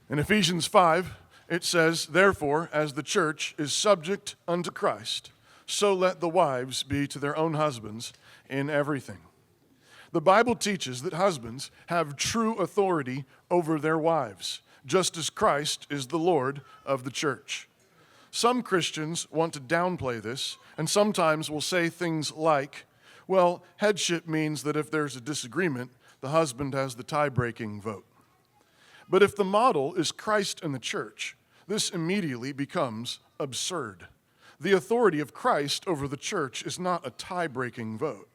In Ephesians 5, it says, "Therefore, as the church is subject unto Christ, so let the wives be to their own husbands in everything." The Bible teaches that husbands have true authority over their wives, just as Christ is the Lord of the church. Some Christians want to downplay this and sometimes will say things like, well, headship means that if there's a disagreement, the husband has the tie-breaking vote. But if the model is Christ and the church, this immediately becomes absurd. The authority of Christ over the church is not a tie-breaking vote.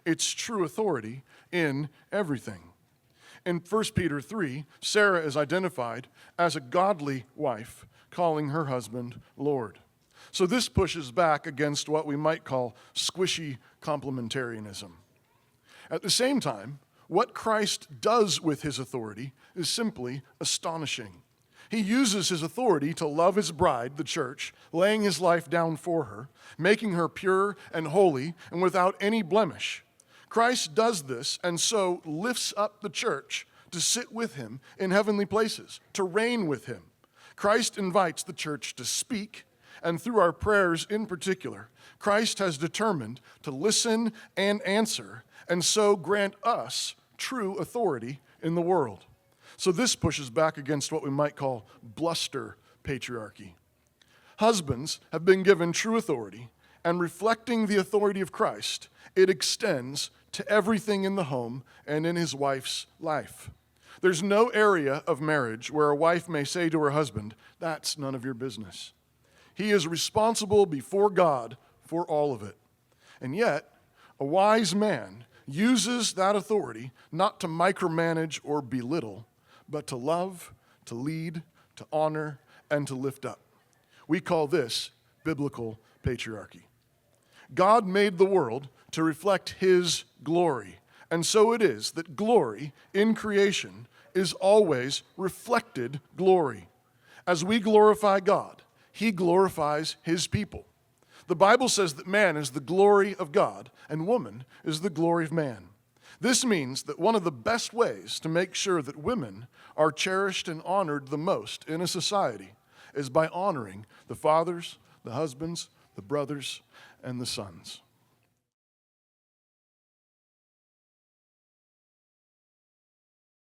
It's true authority in everything. In 1 Peter 3, Sarah is identified as a godly wife, calling her husband Lord. So this pushes back against what we might call squishy complementarianism. At the same time, what Christ does with his authority is simply astonishing. He uses his authority to love his bride, the church, laying his life down for her, making her pure and holy and without any blemish. Christ does this and so lifts up the church to sit with him in heavenly places, to reign with him. Christ invites the church to speak, and through our prayers in particular, Christ has determined to listen and answer, and so grant us true authority in the world. So this pushes back against what we might call bluster patriarchy. Husbands have been given true authority, and reflecting the authority of Christ, it extends to everything in the home and in his wife's life. There's no area of marriage where a wife may say to her husband, "That's none of your business." He is responsible before God for all of it. And yet, a wise man uses that authority not to micromanage or belittle, but to love, to lead, to honor, and to lift up. We call this biblical patriarchy. God made the world to reflect his glory, and so it is that glory in creation is always reflected glory. As we glorify God, he glorifies his people. The Bible says that man is the glory of God and woman is the glory of man. This means that one of the best ways to make sure that women are cherished and honored the most in a society is by honoring the fathers, the husbands, the brothers, and the sons.